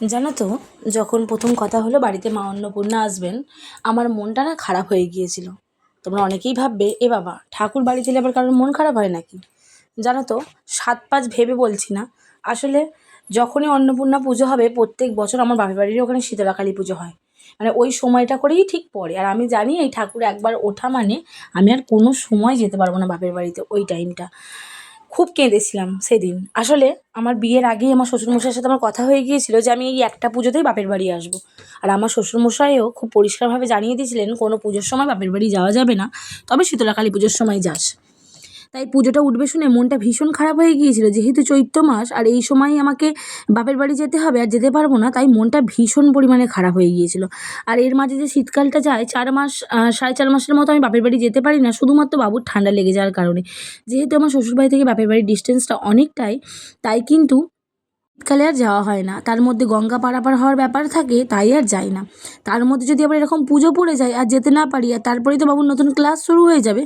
জানো তো, যখন প্রথম কথা হলো বাড়িতে মা অন্নপূর্ণা আসবেন, আমার মনটা না খারাপ হয়ে গিয়েছিল। তোমরা অনেকেই ভাববে, এ বাবা, ঠাকুর বাড়ি এলে আবার কারোর মন খারাপ হয় নাকি? জানো তো, 7-5 ভেবে বলছি না। আসলে যখনই অন্নপূর্ণা পুজো হবে, প্রত্যেক বছর আমার বাপের বাড়ির ওখানে শীতলা কালী পুজো হয়। মানে ওই সময়টা করেই ঠিক পড়ে। আর আমি জানি এই ঠাকুর একবার ওঠা মানে আমি আর কোনো সময় যেতে পারবো না বাপের বাড়িতে ওই টাইমটা। খুব কেঁদেছিলাম সেদিন। আসলে আমার বিয়ের আগেই আমার শ্বশুরমশাইয়ের সাথে আমার কথা হয়ে গিয়েছিল যে আমি এই একটা পুজোতেই বাপের বাড়ি আসবো। আর আমার শ্বশুরমশাইও খুব পরিষ্কারভাবে জানিয়ে দিয়েছিলেন, কোনো পুজোর সময় বাপের বাড়ি যাওয়া যাবে না, তবে শীতলা কালী পুজোর সময় যাস। তাই পুজোটা উঠবে শুনে মনটা ভীষণ খারাপ হয়ে গিয়েছিল, যেহেতু চৈত্র মাস আর এই সময়ই আমাকে বাপের বাড়ি যেতে হবে আর যেতে পারবো না, তাই মনটা ভীষণ পরিমাণে খারাপ হয়ে গিয়েছিল। আর এর মাঝে যে শীতকালটা যায় 4 মাস, 4.5 মাসের মতো আমি বাপের বাড়ি যেতে পারি না, শুধুমাত্র বাবুর ঠান্ডা লেগে যাওয়ার কারণে। যেহেতু আমার শ্বশুরবাড়ি থেকে বাপের বাড়ির ডিস্টেন্সটা অনেকটাই, তাই কিন্তু শীতকালে আর যাওয়া হয় না। তার মধ্যে গঙ্গা পারাপার হওয়ার ব্যাপার থাকে, তাই আর যাই না। তার মধ্যে যদি আবার এরকম পুজো পড়ে যায় আর যেতে না পারি, আর তারপরেই তো বাবুর নতুন ক্লাস শুরু হয়ে যাবে,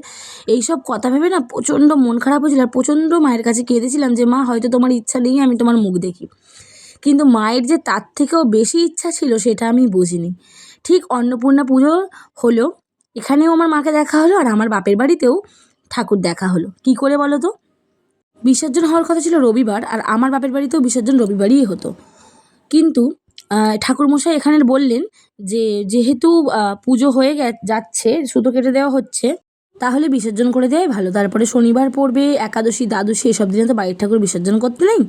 এইসব কথা ভেবে না প্রচণ্ড মন খারাপ হয়েছিল। আর প্রচণ্ড মায়ের কাছে কেঁদেছিলাম যে মা, হয়তো তোমার ইচ্ছা নেই আমি তোমার মুখ দেখি। কিন্তু মায়ের যে তার থেকেও বেশি ইচ্ছা ছিল সেটা আমি বুঝিনি। ঠিক অন্নপূর্ণা পুজো হলো, এখানেও আমার মাকে দেখা হলো আর আমার বাপের বাড়িতেও ঠাকুর দেখা হলো। কি করে বলো তো? বিসর্জন হওয়ার কথা ছিল রবিবার, আর আমার বাপের বাড়িতেও বিসর্জন রবিবারই হতো। কিন্তু ঠাকুরমশাই এখানে বললেন যে যেহেতু পুজো হয়ে যাচ্ছে, সুতো কেটে দেওয়া হচ্ছে, তাহলে বিসর্জন করে দেওয়াই ভালো। তারপরে শনিবার পড়বে, একাদশী দ্বাদশী, এসব দিনে তো বাড়ির ঠাকুর বিসর্জন করতে নেই।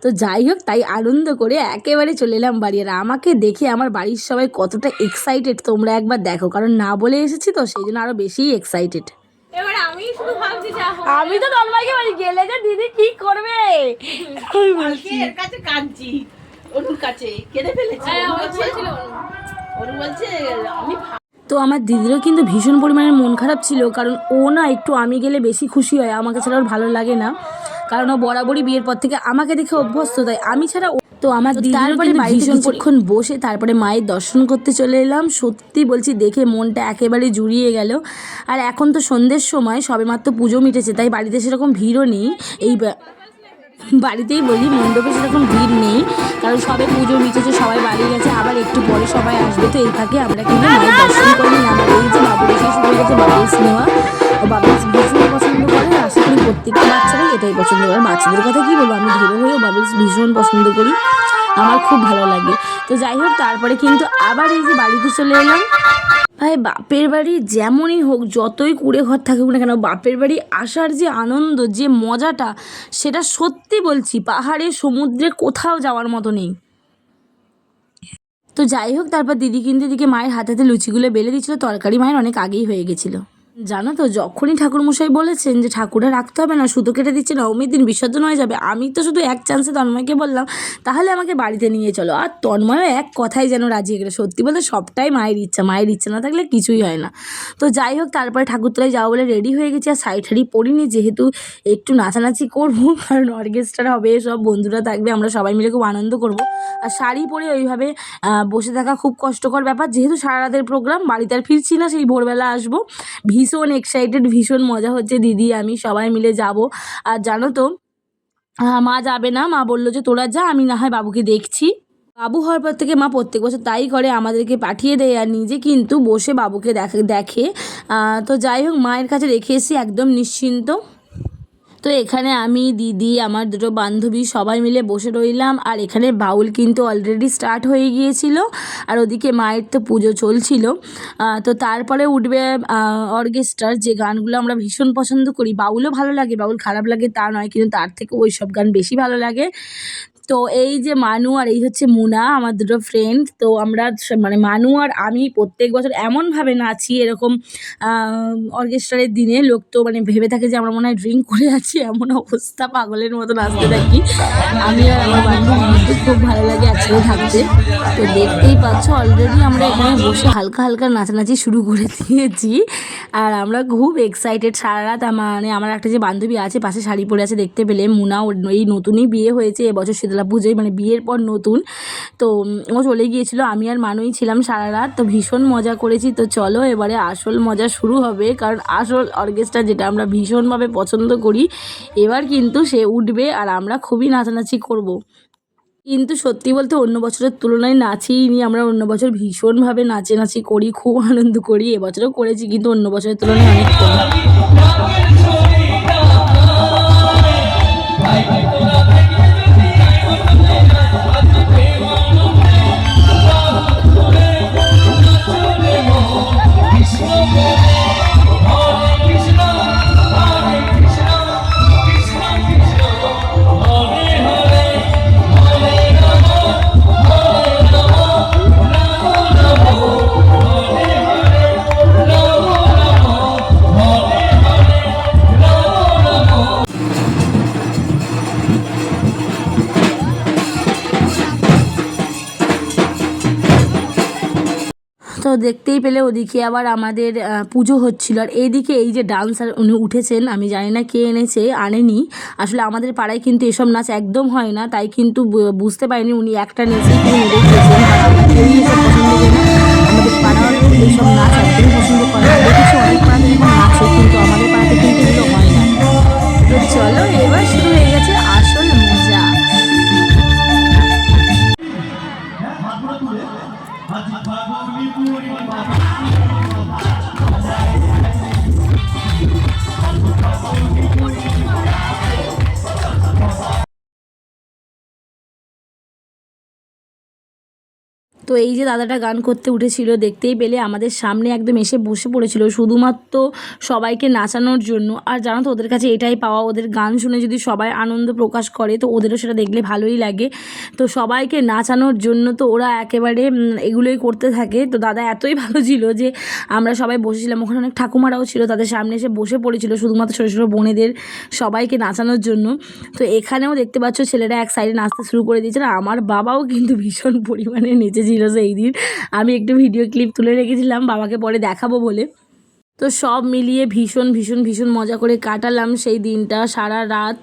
তো যাই হোক, তাই আনন্দ করে একেবারে চলে এলাম বাড়ি। আর আমাকে দেখে আমার বাড়ির সবাই কতটা এক্সাইটেড তোমরা একবার দেখো, কারণ না বলে এসেছি তো সেই জন্য আরও বেশি এক্সাইটেড। এবার আমি শুধু ভাবছি যা হবে। আমি তো তন্ময়কে বলি, গেলে যে দিদি কি করবে। আমি বলছি এর কাছে কাঁদছি, ওর কাছে কেঁদে ফেলেছি। ওর বলছে আমি তো আমার দিদিরও কিন্তু ভীষণ পরিমাণে মন খারাপ ছিল, কারণ ও না একটু আমি গেলে বেশি খুশি হয়, আমাকে ছাড়া ওর ভালো লাগে না। কারণ ও বরাবরই বিয়ের পর থেকে আমাকে দেখে অভ্যস্ত, তাই আমি ছাড়া তো আমার দিদিরও কিন্তু ভীষণ কিছুক্ষণ বসে তারপরে মায়ের দর্শন করতে চলে এলাম। সত্যি বলছি, দেখে মনটা একেবারে জুড়িয়ে গেল। আর এখন তো সন্ধ্যের সময়, সবেমাত্র পুজো মিটেছে, তাই বাড়িতে সেরকম ভিড়ও নেই। এই বাড়িতেই বলি, মণ্ডপে সেরকম ভিড় নেই, কারণ সবে পুজো মিটেছে, সবাই বাড়ি গেছে, আবার একটু পরে সবাই আসবে। তো এই ফাঁকে আমরা কিন্তু মায়ের দর্শন করে নিলাম। আর এই যে বাবুর এসে শুরু হয়েছে বাবলস নেওয়া, ও বাবলস ভীষণ পছন্দ করে। আর আশা করি প্রত্যেকটা বাচ্চারাই এটাই পছন্দ করে। বাচ্চাদের কথা কী বলবো, আমি ধীরে হয়েও বাবলস ভীষণ পছন্দ করি, আমার খুব ভালো লাগে। তো যাই হোক, তারপরে কিন্তু আবার এই যে বাড়িতে চলে এলাম। ভাই, বাপের বাড়ি যেমনই হোক, যতই কুঁড়ে ঘর থাকুক না কেন, বাপের বাড়ি আসার যে আনন্দ, যে মজাটা, সেটা সত্যি বলছি পাহাড়ে সমুদ্রে কোথাও যাওয়ার মতো নেই। তো যাই হোক, তারপর দিদি কিন্তু এদিকে মায়ের হাতে লুচিগুলো বেলে দিচ্ছিল, তরকারি মায়ের অনেক আগেই হয়ে গেছিলো। জানো তো, যখনই ঠাকুরমশাই বলেছেন যে ঠাকুরে রাখতে হবে না, সুতো কেটে দিচ্ছে, নবমীর দিন বিসর্জন হয়ে যাবে, আমি তো শুধু এক চান্সে তন্ময়কে বললাম তাহলে আমাকে বাড়িতে নিয়ে চলো। আর তন্ময়ও এক কথাই যেন রাজি হয়ে গেল। সত্যি বলতে সবটাই মায়ের ইচ্ছা, মায়ের ইচ্ছা না থাকলে কিছুই হয় না। তো যাই হোক, তারপরে ঠাকুরতলায় যাবো বলে রেডি হয়ে গেছি। আর শাড়ি পরিনি, যেহেতু একটু নাচানাচি করবো, কারণ অর্কেস্ট্রা হবে, সব বন্ধুরা থাকবে, আমরা সবাই মিলে খুব আনন্দ করব। আর শাড়ি পরে ওইভাবে বসে থাকা খুব কষ্টকর ব্যাপার, যেহেতু সারা রাতের প্রোগ্রাম, বাড়িতে আর ফিরছি না, সেই ভোরবেলা আসবো। ভীষণ এক্সাইটেড, ভীষণ মজা হচ্ছে, দিদি আমি সবাই মিলে যাব। আর জানো তো, মা যাবে না, মা বললো যে তোরা যা, আমি না হয় বাবুকে দেখছি। বাবু হওয়ার পর থেকে মা প্রত্যেক বছর তাই করে, আমাদেরকে পাঠিয়ে দেয় আর নিজে কিন্তু বসে বাবুকে দেখে। তো যাই হোক, মায়ের কাছে রেখে এসেছি একদম নিশ্চিন্ত। তো এখানে আমি, দিদি, আমার দুটো বান্ধবী সবাই মিলে বসে রইলাম। আর এখানে বাউল কিন্তু অলরেডি স্টার্ট হয়ে গিয়েছিল, আর ওদিকে মায়ের তো পুজো চলছিল। তো তারপরে উঠবে অর্কেস্ট্রার যে গানগুলো আমরা ভীষণ পছন্দ করি। বাউলও ভালো লাগে, বাউল খারাপ লাগে তা নয়, কিন্তু তার থেকে ওই সব গান বেশি ভালো লাগে। তো এই যে মানু আর এই হচ্ছে মুনা, আমার দুটো ফ্রেন্ড। তো আমরা মানে মানু আর আমি প্রত্যেক বছর এমনভাবে নাচি, এরকম অর্কেস্ট্রারের দিনে লোক তো মানে ভেবে থাকে যে আমরা মনে হয় ড্রিঙ্ক করে আছি, এমন অবস্থা, পাগলের মতো নাচতে থাকি। আমি আর আমার বান্ধবী খুব ভালো লাগে একসাথে থাকতে। তো দেখতেই পাচ্ছ, অলরেডি আমরা এখানে বসে হালকা হালকা নাচানাচি শুরু করে দিয়েছি। আর আমরা খুব এক্সাইটেড সারা রাত। মানে আমার একটা যে বান্ধবী আছে পাশে, শাড়ি পরে আছে, দেখতে পেলে মুনা, ওর এই নতুনই বিয়ে হয়েছে এবছর শীতলা পুজোয়, মানে বিয়ের পর নতুন। তো ও চলে গিয়েছিল, আমি আর মানুই ছিলাম সারা রাত। তো ভীষণ মজা করেছি। তো চলো এবারে আসল মজা শুরু হবে, কারণ আসল অর্কেস্ট্রা যেটা আমরা ভীষণভাবে পছন্দ করি, এবার কিন্তু সে উঠবে আর আমরা খুবই নাচানাচি করব। কিন্তু সত্যি বলতে অন্য বছরের তুলনায় নাচিনি আমরা। অন্য বছর ভীষণভাবে নাচানাচি করি, খুব আনন্দ করি। এবছরও করেছি কিন্তু অন্য বছরের তুলনায় অনেক কম। তো দেখতেই পেলে ওদিকে আবার আমাদের পুজো হচ্ছিল, আর এইদিকে এই যে ডান্সার উনি উঠেছেন, আমি জানি না কে এনেছে, আনেনি। আসলে আমাদের পাড়ায় কিন্তু এসব নাচ একদম হয় না, তাই কিন্তু বুঝতে পারিনি উনি একটা নেচে কিন্তু নেড়ে দিয়েছেন। আর আমরা কেউই এসব পছন্দ করি না, আমাদের পাড়ার এইসব নাচ একদমই পছন্দ করে না। দেখেছি অনেক পাড়াতে এরকম নাচে, কিন্তু আমাদের পাড়াতে কিন্তু এগুলো হয় না। তো চলো এবার শুরু হয়ে গেছে আসল মজা। তো এই যে দাদাটা গান করতে উঠেছিল, দেখতেই পেলে আমাদের সামনে একদম এসে বসে পড়েছিল শুধুমাত্র সবাইকে নাচানোর জন্য। আর জানো তো ওদের কাছে এটাই পাওয়া, ওদের গান শুনে যদি সবাই আনন্দ প্রকাশ করে তো ওদেরও সেটা দেখলে ভালোই লাগে। তো সবাইকে নাচানোর জন্য তো ওরা একেবারে এগুলোই করতে থাকে। তো দাদা এতই ভালো ছিল যে আমরা সবাই বসেছিলাম, ওখানে অনেক ঠাকুমারাও ছিল, তাদের সামনে এসে বসে পড়েছিল শুধুমাত্র ছোটো ছোটো বোনেদের সবাইকে নাচানোর জন্য। তো এখানেও দেখতে পাচ্ছ ছেলেরা এক সাইডে নাচতে শুরু করে দিয়েছে। আমার বাবাও কিন্তু ভীষণ পরিমাণে নেচেছিল সেই দিন। আমি একটু ভিডিও ক্লিপ তুলে রেখেছিলাম বাবাকে পরে দেখাবো বলে। তো সব মিলিয়ে ভীষণ ভীষণ ভীষণ মজা করে কাটালাম সেই দিনটা সারা রাত।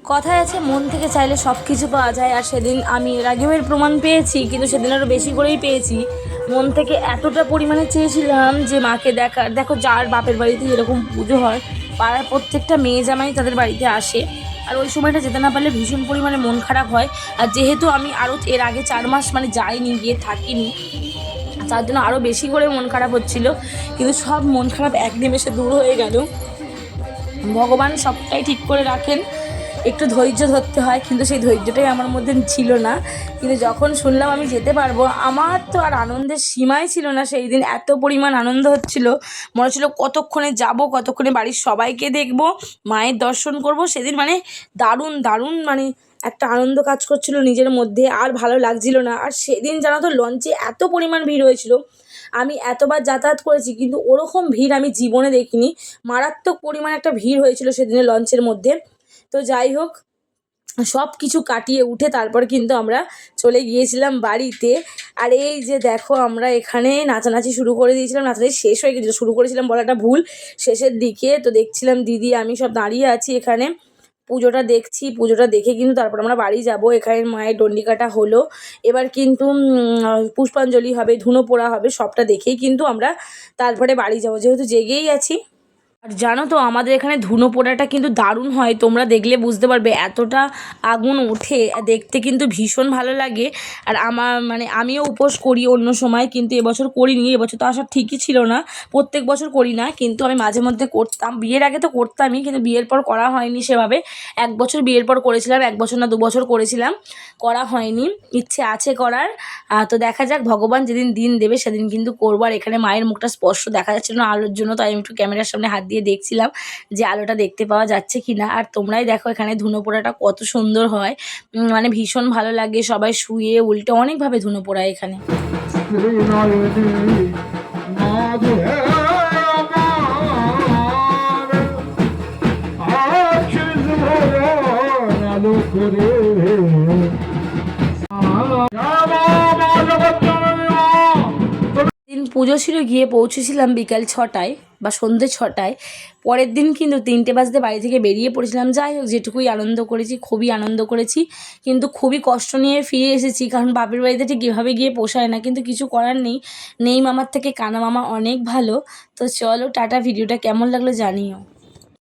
কথায় আছে মন থেকে চাইলে সব কিছু পাওয়া যায়, আর সেদিন আমি এর আগেও এর প্রমাণ পেয়েছি, কিন্তু সেদিন আরও বেশি করেই পেয়েছি। মন থেকে এতটা পরিমাণে চেয়েছিলাম যে মাকে দেখার। দেখো যার বাপের বাড়িতে এরকম পুজো হয়, পাড়ার প্রত্যেকটা মেয়ে জামাই তাদের বাড়িতে আসে, আর ওই সময়টা যেতে না পারলে ভীষণ পরিমাণে মন খারাপ হয়। আর যেহেতু আমি আরও এর আগে 4 মাস মানে যাইনি, গিয়ে থাকিনি, তার জন্য আরও বেশি করে মন খারাপ হচ্ছিল। কিন্তু সব মন খারাপ এক নিমেষে দূর হয়ে গেল। ভগবান সবটাই ঠিক করে রাখেন, একটু ধৈর্য ধরতে হয়, কিন্তু সেই ধৈর্যটাই আমার মধ্যে ছিল না। কিন্তু যখন শুনলাম আমি যেতে পারবো, আমার তো আর আনন্দের সীমাই ছিল না। সেই দিন এত পরিমাণ আনন্দ হচ্ছিল, মনে হচ্ছিলো কতক্ষণে যাব, কতক্ষণে বাড়ির সবাইকে দেখব, মায়ের দর্শন করব। সেদিন মানে দারুণ দারুণ মানে একটা আনন্দ কাজ করছিল নিজের মধ্যে, আর ভালো লাগছিল না। আর সেদিন জানো তো লঞ্চে এত পরিমাণ ভিড় হয়েছিল, আমি এতবার যাতায়াত করেছি কিন্তু ওরকম ভিড় আমি জীবনে দেখিনি। মারাত্মক পরিমাণে একটা ভিড় হয়েছিল সেদিনের লঞ্চের মধ্যে। তো যাই হোক, সব কিছু কাটিয়ে উঠে তারপর কিন্তু আমরা চলে গিয়েছিলাম বাড়িতে। আর এই যে দেখো আমরা এখানে নাচানাচি শুরু করে দিয়েছিলাম, নাচানাচি শেষ হয়ে গেছিলো, শুরু করেছিলাম বলাটা ভুল, শেষের দিকে। তো দেখছিলাম দিদি আমি সব দাঁড়িয়ে আছি এখানে, পুজোটা দেখছি। পুজোটা দেখে কিন্তু তারপর আমরা বাড়ি যাব। এখানে মায়ের ডন্ডিকাটা হলো, এবার কিন্তু পুষ্পাঞ্জলি হবে, ধুনো পোড়া হবে, সবটা দেখেই কিন্তু আমরা তারপরে বাড়ি যাব, যেহেতু জেগেই আছি। আর জানো তো আমাদের এখানে ধুনো পোড়াটা কিন্তু দারুণ হয়, তোমরা দেখলে বুঝতে পারবে, এতটা আগুন ওঠে, দেখতে কিন্তু ভীষণ ভালো লাগে। আর আমার মানে আমিও উপোস করি অন্য সময়, কিন্তু এবছর করিনি, এবছর তো আসা ঠিকই ছিল না, প্রত্যেক বছর করি না, কিন্তু আমি মাঝে মধ্যে করতাম। বিয়ের আগে তো করতামই, কিন্তু বিয়ের পর করা হয়নি সেভাবে। 1 বছর বিয়ের পর করেছিলাম, 1 বছর না 2 বছর করেছিলাম, করা হয়নি, ইচ্ছে আছে করার। তো দেখা যাক, ভগবান যেদিন দিন দেবে সেদিন কিন্তু করবো। আর এখানে মায়ের মুখটা স্পষ্ট দেখা যাচ্ছিল না আলোর জন্য, তাই আমি একটু ক্যামেরার সামনে হাত দিয়ে দেখছিলাম যে আলোটা দেখতে পাওয়া যাচ্ছে কি না। আর তোমরাই দেখো এখানে ধুনো পোড়াটা কত সুন্দর হয়, মানে ভীষণ ভালো লাগে, সবাই শুয়ে উল্টে অনেকভাবে ধুনো পোড়ায় এখানে। দিন পুজো ছিল, গিয়ে পৌঁছেছিলাম বিকাল 6টায় বা সন্ধ্যে 6টায়। পরের দিন কিন্তু 3টে বাজতে বাড়ি থেকে বেরিয়ে পড়েছিলাম। যাই হোক, যেটুকুই আনন্দ করেছি খুবই আনন্দ করেছি, কিন্তু খুবই কষ্ট নিয়ে ফিরে এসেছি, কারণ বাপের বাড়িতে ঠিক এভাবে গিয়ে পোষায় না, কিন্তু কিছু করার নেই। নেই মামার থেকে কানা মামা অনেক ভালো। তো চলো টাটা, ভিডিওটা কেমন লাগলো জানিও।